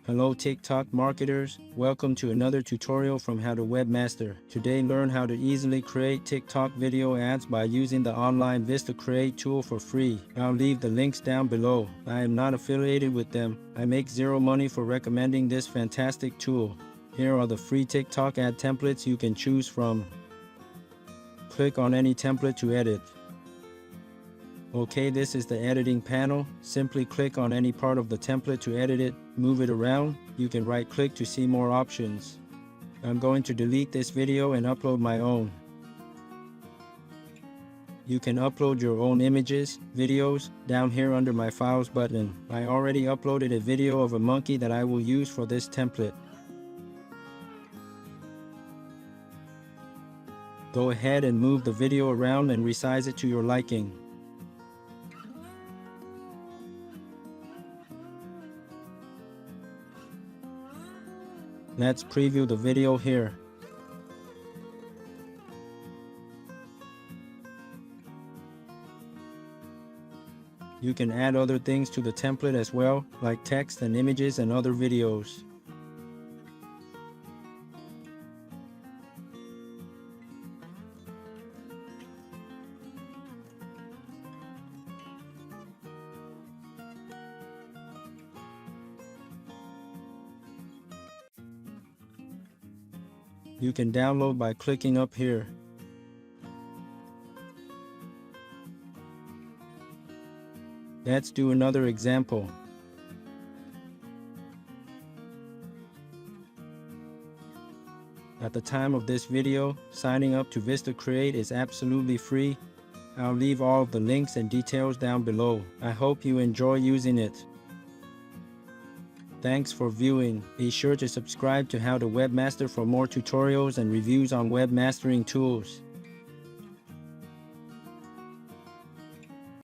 Hello TikTok marketers, welcome to another tutorial from How to Webmaster. Today learn how to easily create TikTok video ads by using the online VistaCreate tool for free. I'll leave the links down below. I am not affiliated with them. I make zero money for recommending this fantastic tool. Here are the free TikTok ad templates you can choose from. Click on any template to edit. Okay, this is the editing panel. Simply click on any part of the template to edit it, move it around. You can right click to see more options. I'm going to delete this video and upload my own. You can upload your own images, videos, down here under my files button. I already uploaded a video of a monkey that I will use for this template. Go ahead and move the video around and resize it to your liking. Let's preview the video here. You can add other things to the template as well, like text and images and other videos. You can download by clicking up here. Let's do another example. At the time of this video, signing up to VistaCreate is absolutely free. I'll leave all of the links and details down below. I hope you enjoy using it. Thanks for viewing. Be sure to subscribe to How to Webmaster for more tutorials and reviews on webmastering tools.